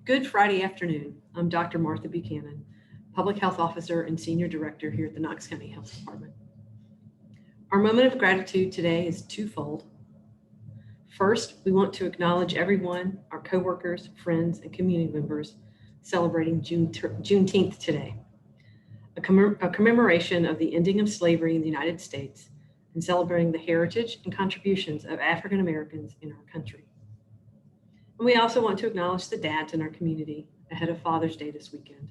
Good Friday afternoon. I'm Dr. Martha Buchanan, Public Health Officer and Senior Director here at the Knox County Health Department. Our moment of gratitude today is twofold. First, we want to acknowledge everyone, our coworkers, friends, and community members celebrating Juneteenth today, a commemoration of the ending of slavery in the United States and celebrating the heritage and contributions of African Americans in our country. And we also want to acknowledge the dads in our community ahead of Father's Day this weekend.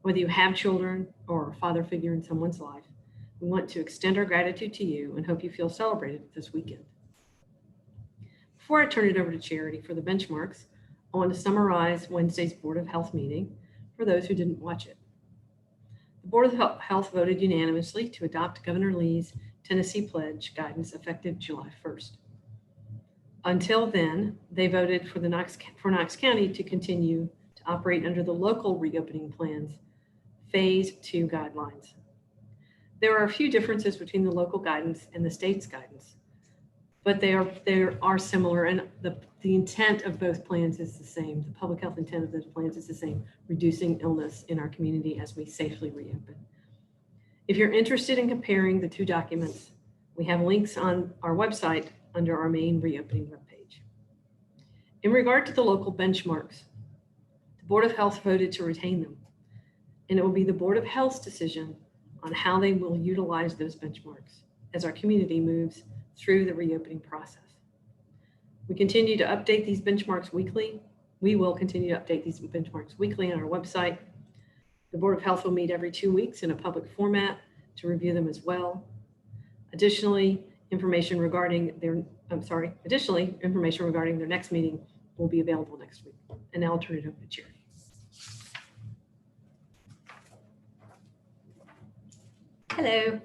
Whether you have children or a father figure in someone's life, we want to extend our gratitude to you and hope you feel celebrated this weekend. Before I turn it over to Charity for the benchmarks, I want to summarize Wednesday's Board of Health meeting for those who didn't watch it. The Board of Health voted unanimously to adopt Governor Lee's Tennessee Pledge guidance effective July 1st. Until then, they voted for Knox County to continue to operate under the local reopening plan's Phase 2 guidelines. There are a few differences between the local guidance and the state's guidance, but they are similar, and the intent of both plans is the same. The public health intent of those plans is the same, reducing illness in our community as we safely reopen. If you're interested in comparing the two documents, we have links on our website under our main reopening webpage. In regard to the local benchmarks, the Board of Health voted to retain them, and it will be the Board of Health's decision on how they will utilize those benchmarks as our community moves through the reopening process. We continue to update these benchmarks weekly. We will continue to update these benchmarks weekly on our website. The Board of Health will meet every 2 weeks in a public format to review them as well. Additionally, information regarding their next meeting will be available next week. And now I'll turn it over to Charity. Hello.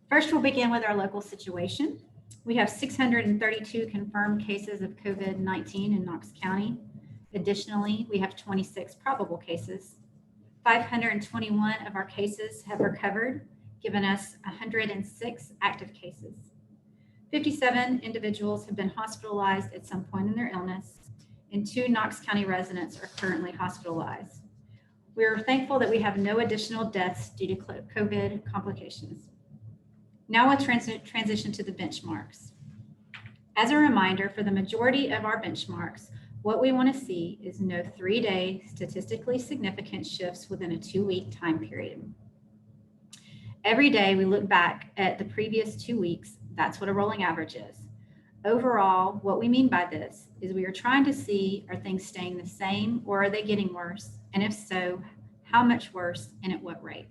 First, we'll begin with our local situation. We have 632 confirmed cases of COVID-19 in Knox County. Additionally, we have 26 probable cases. 521 of our cases have recovered, giving us 106 active cases. 57 individuals have been hospitalized at some point in their illness, and 2 Knox County residents are currently hospitalized. We are thankful that we have no additional deaths due to COVID complications. Now we'll transition to the benchmarks. As a reminder, for the majority of our benchmarks, what we want to see is no 3-day statistically significant shifts within a 2-week time period. Every day we look back at the previous 2 weeks. That's what a rolling average is. Overall, what we mean by this is we are trying to see, are things staying the same or are they getting worse? And if so, how much worse and at what rate?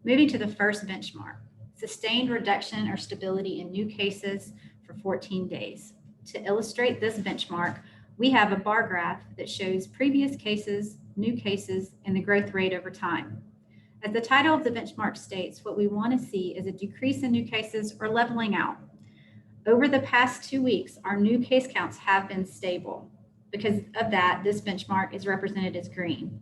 Moving to the first benchmark, sustained reduction or stability in new cases for 14 days. To illustrate this benchmark, we have a bar graph that shows previous cases, new cases, and the growth rate over time. As the title of the benchmark states, what we want to see is a decrease in new cases or leveling out. Over the past 2 weeks, our new case counts have been stable. Because of that, this benchmark is represented as green.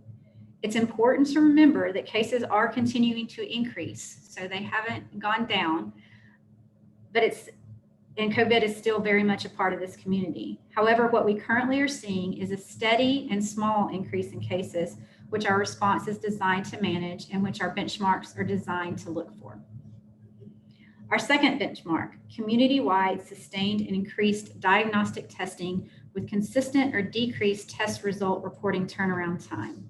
It's important to remember that cases are continuing to increase, so they haven't gone down, and COVID is still very much a part of this community. However, what we currently are seeing is a steady and small increase in cases, which our response is designed to manage and which our benchmarks are designed to look for. Our second benchmark, community-wide sustained and increased diagnostic testing with consistent or decreased test result reporting turnaround time.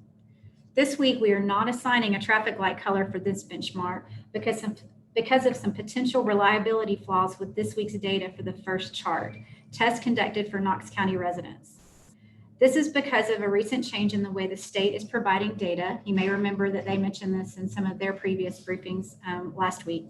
This week, we are not assigning a traffic light color for this benchmark because of some potential reliability flaws with this week's data for the first chart, tests conducted for Knox County residents. This is because of a recent change in the way the state is providing data. You may remember that they mentioned this in some of their previous briefings last week.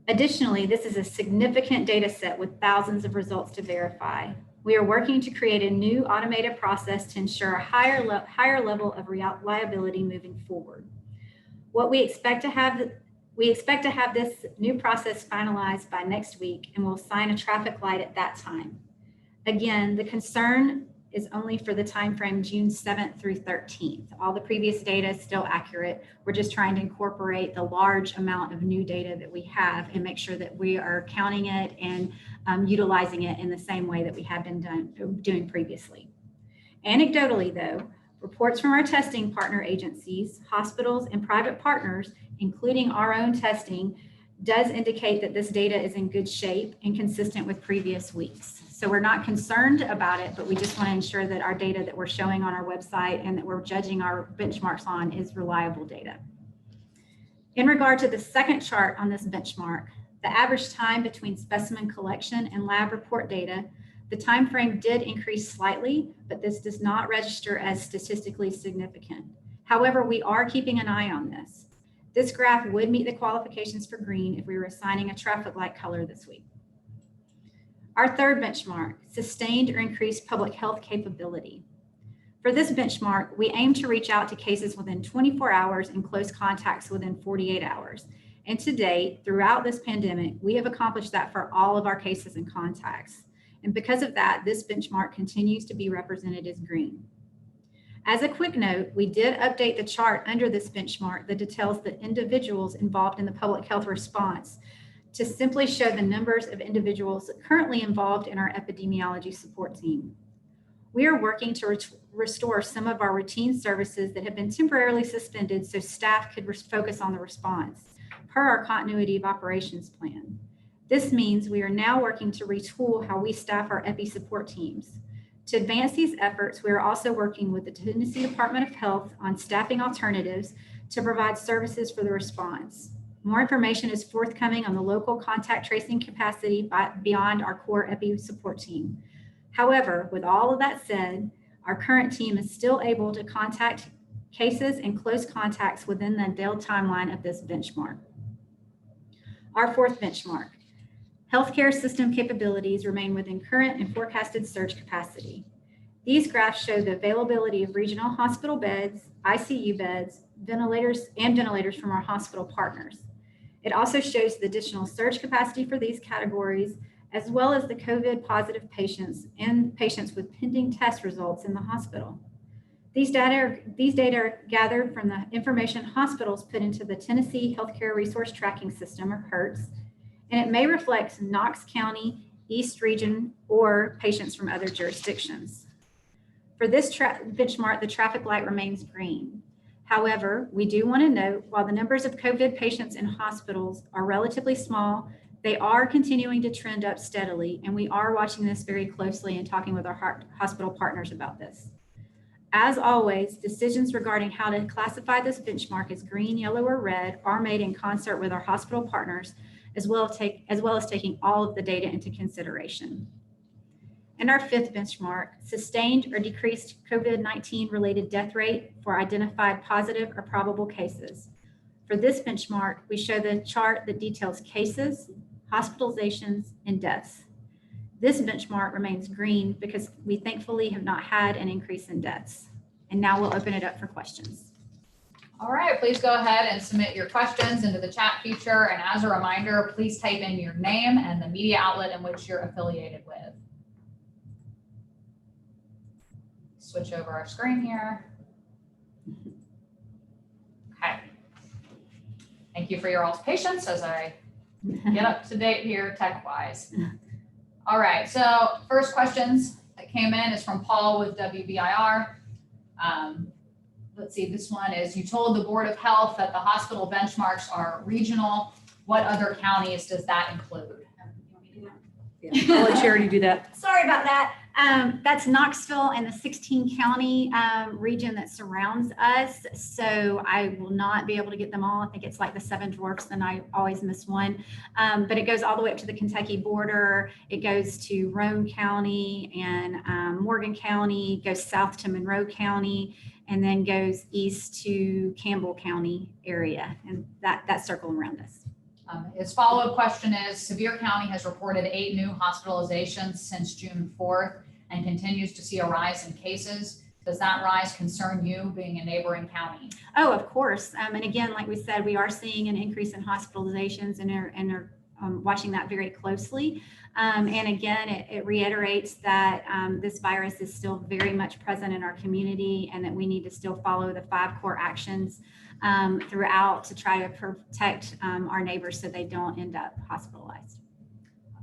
Additionally, this is a significant data set with thousands of results to verify. We are working to create a new automated process to ensure a higher level of reliability moving forward. We expect to have this new process finalized by next week, and we'll assign a traffic light at that time. Again, the concern is only for the time frame June 7th through 13th. All the previous data is still accurate. We're just trying to incorporate the large amount of new data that we have and make sure that we are counting it and utilizing it in the same way that we have been doing previously. Anecdotally, though, reports from our testing partner agencies, hospitals, and private partners, including our own testing, does indicate that this data is in good shape and consistent with previous weeks. So we're not concerned about it, but we just want to ensure that our data that we're showing on our website and that we're judging our benchmarks on is reliable data. In regard to the second chart on this benchmark, the average time between specimen collection and lab report data, the time frame did increase slightly, but this does not register as statistically significant. However, we are keeping an eye on this. This graph would meet the qualifications for green if we were assigning a traffic light color this week. Our third benchmark, sustained or increased public health capability. For this benchmark, we aim to reach out to cases within 24 hours and close contacts within 48 hours. And to date, throughout this pandemic, we have accomplished that for all of our cases and contacts. And because of that, this benchmark continues to be represented as green. As a quick note, we did update the chart under this benchmark that details the individuals involved in the public health response to simply show the numbers of individuals currently involved in our epidemiology support team. We are working to restore some of our routine services that have been temporarily suspended so staff could focus on the response per our continuity of operations plan. This means we are now working to retool how we staff our epi support teams. To advance these efforts, we are also working with the Tennessee Department of Health on staffing alternatives to provide services for the response. More information is forthcoming on the local contact tracing capacity beyond our core epi support team. However, with all of that said, our current team is still able to contact cases and close contacts within the daily timeline of this benchmark. Our fourth benchmark, healthcare system capabilities remain within current and forecasted surge capacity. These graphs show the availability of regional hospital beds, ICU beds, ventilators from our hospital partners. It also shows the additional surge capacity for these categories, as well as the COVID positive patients and patients with pending test results in the hospital. These data are gathered from the information hospitals put into the Tennessee Healthcare Resource Tracking System, or HERTS, and it may reflect Knox County, East Region, or patients from other jurisdictions. For this benchmark, the traffic light remains green. However, we do want to note, while the numbers of COVID patients in hospitals are relatively small, they are continuing to trend up steadily, and we are watching this very closely and talking with our hospital partners about this. As always, decisions regarding how to classify this benchmark as green, yellow, or red are made in concert with our hospital partners, as well as taking all of the data into consideration. And our fifth benchmark, sustained or decreased COVID-19 related death rate for identified positive or probable cases. For this benchmark, we show the chart that details cases, hospitalizations, and deaths. This benchmark remains green because we thankfully have not had an increase in deaths. And now we'll open it up for questions. All right, please go ahead and submit your questions into the chat feature. And as a reminder, please type in your name and the media outlet in which you're affiliated with. Switch over our screen here. Okay. Thank you for your all's patience as I get up to date here tech-wise. All right, so first questions that came in is from Paul with WBIR. Let's see, this one is, you told the Board of Health that the hospital benchmarks are regional. What other counties does that include? Yeah, I'll let Charity do that. Sorry about that. That's Knoxville and the 16 county region that surrounds us. So I will not be able to get them all. I think it's like the 7 dwarfs, and I always miss one. But it goes all the way up to the Kentucky border. It goes to Roane County and Morgan County, goes south to Monroe County, and then goes east to Campbell County area, and that circle around us. His follow-up question is, Sevier County has reported 8 new hospitalizations since June 4th and continues to see a rise in cases. Does that rise concern you, being a neighboring county? Oh, of course. And again, like we said, we are seeing an increase in hospitalizations and are watching that very closely. And again, it reiterates that this virus is still very much present in our community and that we need to still follow the 5 core actions throughout to try to protect our neighbors so they don't end up hospitalized.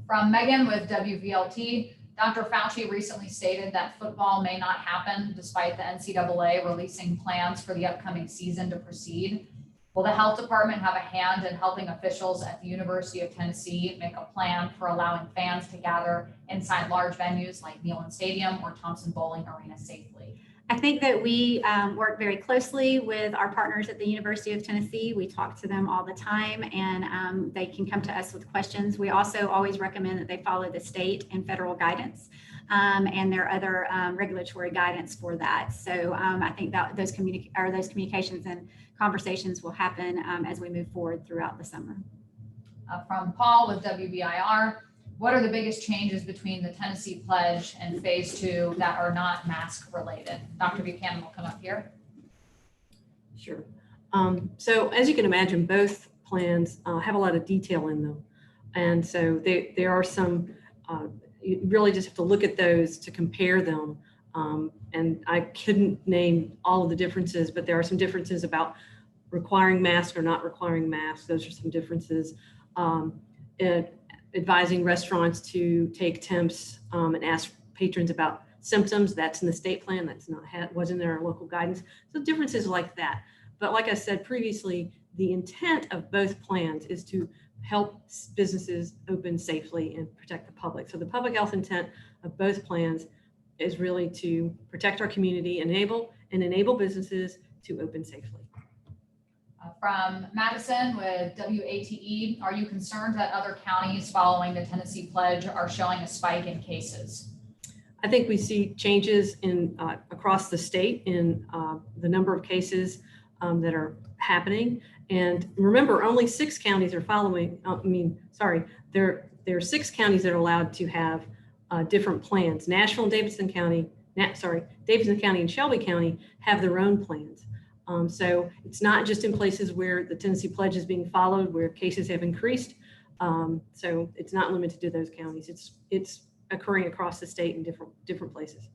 From Megan with WVLT, Dr. Fauci recently stated that football may not happen despite the NCAA releasing plans for the upcoming season to proceed. Will the health department have a hand in helping officials at the University of Tennessee make a plan for allowing fans to gather inside large venues like Neyland Stadium or Thompson Bowling Arena safely? I think that we work very closely with our partners at the University of Tennessee. We talk to them all the time, and they can come to us with questions. We also always recommend that they follow the state and federal guidance and their other regulatory guidance for that. So I think that those communications and conversations will happen as we move forward throughout the summer. From Paul with WBIR, what are the biggest changes between the Tennessee Pledge and Phase 2 that are not mask related? Dr. Buchanan will come up here. Sure. So as you can imagine, both plans have a lot of detail in them. And so there are some, you really just have to look at those to compare them. And I couldn't name all of the differences, but there are some differences about requiring masks or not requiring masks. Those are some differences. Advising restaurants to take temps and ask patrons about symptoms. That's in the state plan. That's not wasn't in our local guidance. So differences like that. But like I said previously, the intent of both plans is to help businesses open safely and protect the public. So the public health intent of both plans is really to protect our community and enable businesses to open safely. From Madison with WATE, are you concerned that other counties following the Tennessee Pledge are showing a spike in cases? I think we see changes in across the state in the number of cases that are happening. And remember, only 6 counties are following. There are 6 counties that are allowed to have different plans. Nashville and Davidson County and Shelby County have their own plans. So it's not just in places where the Tennessee Pledge is being followed, where cases have increased. So it's not limited to those counties. It's occurring across the state in different places.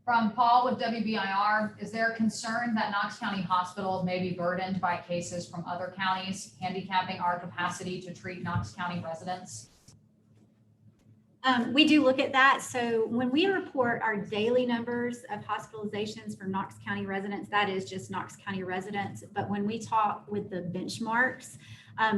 From Paul with WBIR, is there a concern that Knox County hospitals may be burdened by cases from other counties, handicapping our capacity to treat Knox County residents? We do look at that. So when we report our daily numbers of hospitalizations for Knox County residents, that is just Knox County residents. But when we talk with the benchmarks,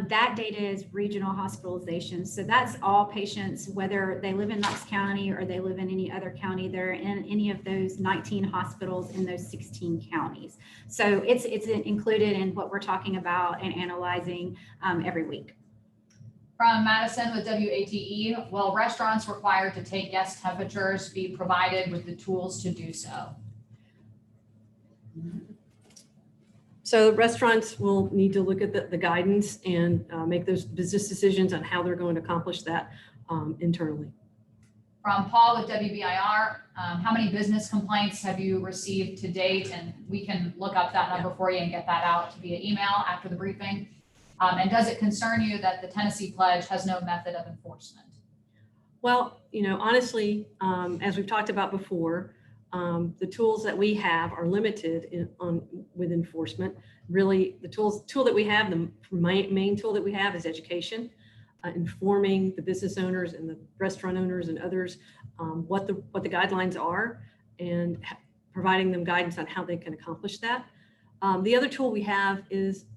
that data is regional hospitalizations. So that's all patients, whether they live in Knox County or they live in any other county, they're in any of those 19 hospitals in those 16 counties. So it's included in what we're talking about and analyzing every week. From Madison with WATE, will restaurants required to take guest temperatures be provided with the tools to do so? So restaurants will need to look at the guidance and make those business decisions on how they're going to accomplish that internally. From Paul with WBIR, how many business complaints have you received to date? And we can look up that number for you and get that out via email after the briefing. And does it concern you that the Tennessee Pledge has no method of enforcement? Well, honestly, as we've talked about before, the tools that we have are limited with enforcement. Really, the tool that we have, the main tool that we have is education, informing the business owners and the restaurant owners and others what the guidelines are and providing them guidance on how they can accomplish that. The other tool we have is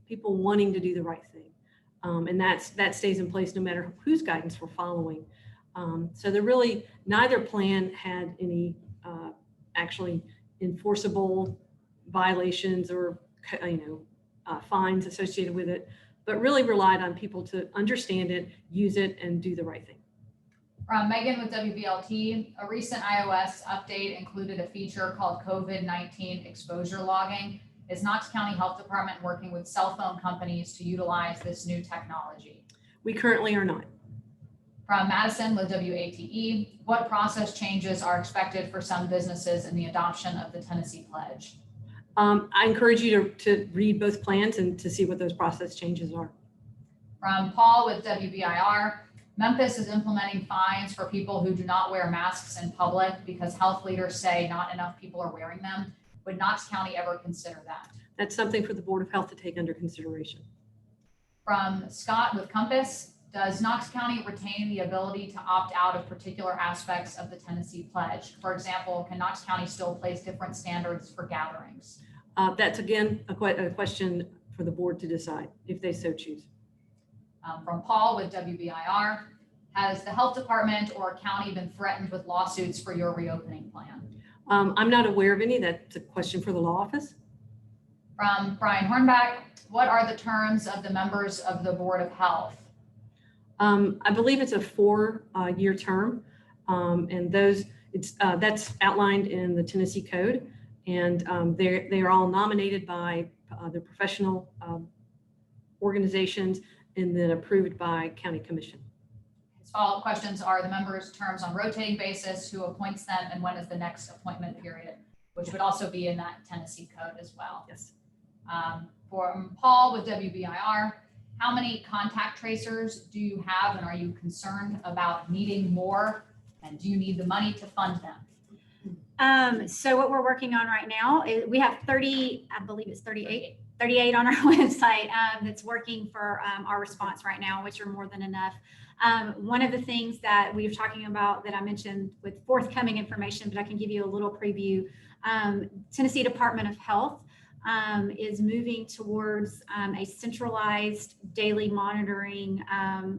people wanting to do the right thing. And that stays in place no matter whose guidance we're following. So neither plan had any actually enforceable violations or fines associated with it, but really relied on people to understand it, use it, and do the right thing. From Megan with WBLT, a recent iOS update included a feature called COVID-19 exposure logging. Is Knox County Health Department working with cell phone companies to utilize this new technology? We currently are not. From Madison with WATE, what process changes are expected for some businesses in the adoption of the Tennessee Pledge? I encourage you to read both plans and to see what those process changes are. From Paul with WBIR, Memphis is implementing fines for people who do not wear masks in public because health leaders say not enough people are wearing them. Would Knox County ever consider that? That's something for the Board of Health to take under consideration. From Scott with Compass, does Knox County retain the ability to opt out of particular aspects of the Tennessee Pledge? For example, can Knox County still place different standards for gatherings? That's again a question for the board to decide if they so choose. From Paul with WBIR, has the health department or county been threatened with lawsuits for your reopening plan? I'm not aware of any. That's a question for the law office. From Brian Hornback, what are the terms of the members of the Board of Health? I believe it's a 4-year term, and that's outlined in the Tennessee Code, and they are all nominated by the professional organizations and then approved by county commission. His follow-up questions are the members' terms on rotating basis, who appoints them, and when is the next appointment period, which would also be in that Tennessee Code as well. Yes. From Paul with WBIR, how many contact tracers do you have, and are you concerned about needing more, and do you need the money to fund them? So what we're working on right now is we have 30, I believe it's 38 on our website that's working for our response right now, which are more than enough. One of the things that we were talking about that I mentioned with forthcoming information, but I can give you a little preview. Tennessee Department of Health is moving towards a centralized daily monitoring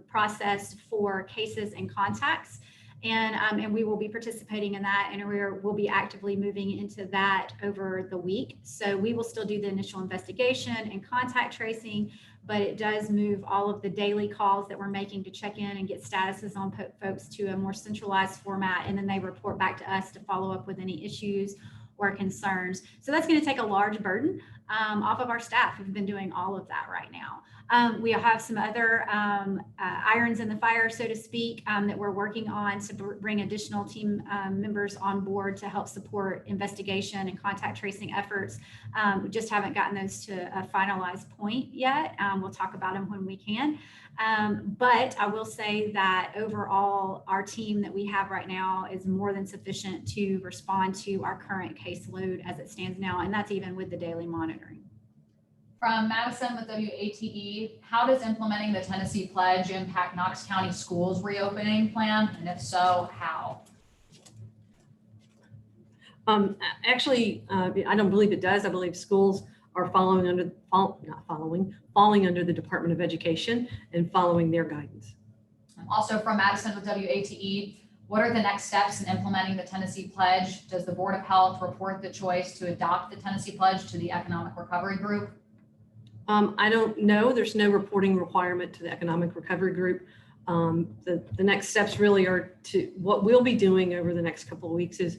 process for cases and contacts. And we will be participating in that, and we'll be actively moving into that over the week. So we will still do the initial investigation and contact tracing, but it does move all of the daily calls that we're making to check in and get statuses on folks to a more centralized format, and then they report back to us to follow up with any issues or concerns. So that's going to take a large burden off of our staff who've been doing all of that right now. We have some other irons in the fire, so to speak, that we're working on to bring additional team members on board to help support investigation and contact tracing efforts. We just haven't gotten those to a finalized point yet. We'll talk about them when we can. But I will say that overall, our team that we have right now is more than sufficient to respond to our current caseload as it stands now, and that's even with the daily monitoring. From Madison with WATE, how does implementing the Tennessee Pledge impact Knox County Schools reopening plan? And if so, how? Actually, I don't believe it does. I believe schools are falling under the Department of Education and following their guidance. Also from Madison with WATE, what are the next steps in implementing the Tennessee Pledge? Does the Board of Health report the choice to adopt the Tennessee Pledge to the Economic Recovery Group? I don't know. There's no reporting requirement to the Economic Recovery Group. The next steps really are to what we'll be doing over the next couple of weeks is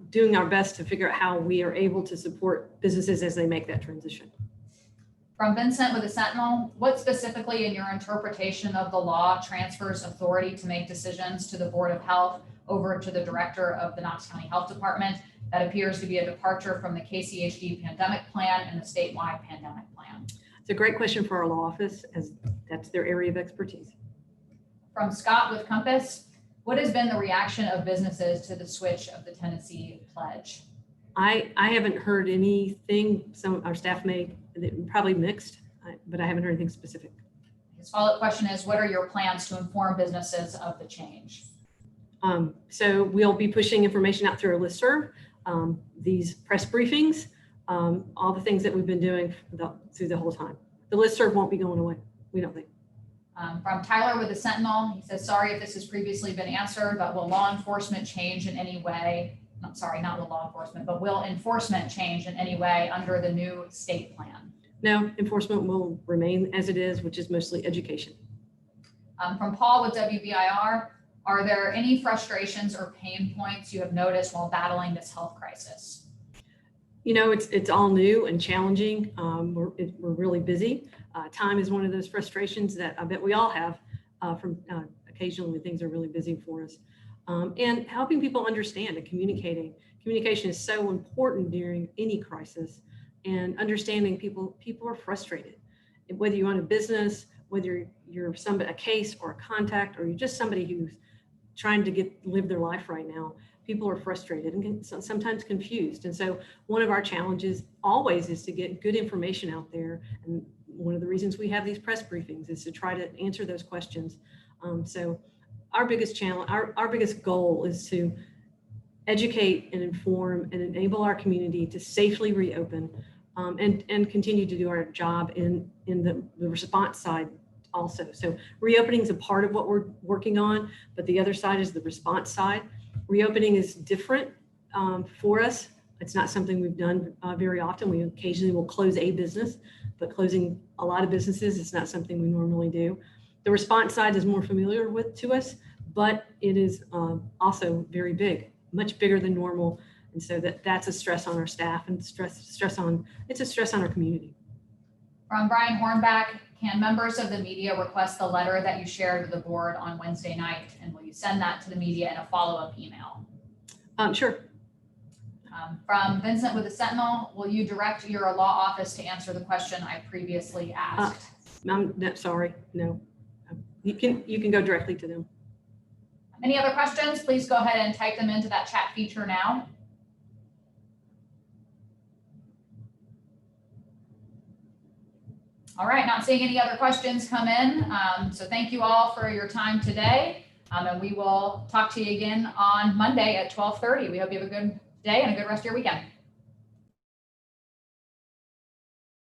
doing our best to figure out how we are able to support businesses as they make that transition. From Vincent with the Sentinel, what specifically in your interpretation of the law transfers authority to make decisions to the Board of Health over to the director of the Knox County Health Department? That appears to be a departure from the KCHD pandemic plan and the statewide pandemic plan. It's a great question for our law office, as that's their area of expertise. From Scott with Compass, what has been the reaction of businesses to the switch of the Tennessee Pledge? I haven't heard anything. Some of our staff may, probably mixed, but I haven't heard anything specific. His follow-up question is, what are your plans to inform businesses of the change? So we'll be pushing information out through our listserv, these press briefings, all the things that we've been doing through the whole time. The listserv won't be going away, we don't think. From Tyler with the Sentinel, he says, sorry if this has previously been answered, but will law enforcement change in any way? Not will law enforcement, but will enforcement change in any way under the new state plan? No, enforcement will remain as it is, which is mostly education. From Paul with WBIR, are there any frustrations or pain points you have noticed while battling this health crisis? You know, it's all new and challenging. We're really busy. Time is one of those frustrations that I bet we all have from occasionally when things are really busy for us. And helping people understand and communicating. Communication is so important during any crisis, and understanding people are frustrated. whether you own a business, whether you're somebody, a case or a contact, or you're just somebody who's trying to live their life right now, people are frustrated and sometimes confused. And so one of our challenges always is to get good information out there. And one of the reasons we have these press briefings is to try to answer those questions. So our biggest challenge, our biggest goal is to educate and inform and enable our community to safely reopen, and continue to do our job in the response side also. So reopening is a part of what we're working on, but the other side is the response side. Reopening is different for us. It's not something we've done very often. We occasionally will close a business, but closing a lot of businesses is not something we normally do. The response side is more familiar to us, but it is also very big, much bigger than normal. And so that's a stress on our staff and it's a stress on our community. From Brian Hornback, can members of the media request the letter that you shared with the board on Wednesday night? And will you send that to the media in a follow-up email? Sure. From Vincent with the Sentinel, will you direct your law office to answer the question I previously asked? I'm sorry, no. You can go directly to them. Any other questions? Please go ahead and type them into that chat feature now. All right, not seeing any other questions come in. So thank you all for your time today. And we will talk to you again on Monday at 12:30. We hope you have a good day and a good rest of your weekend.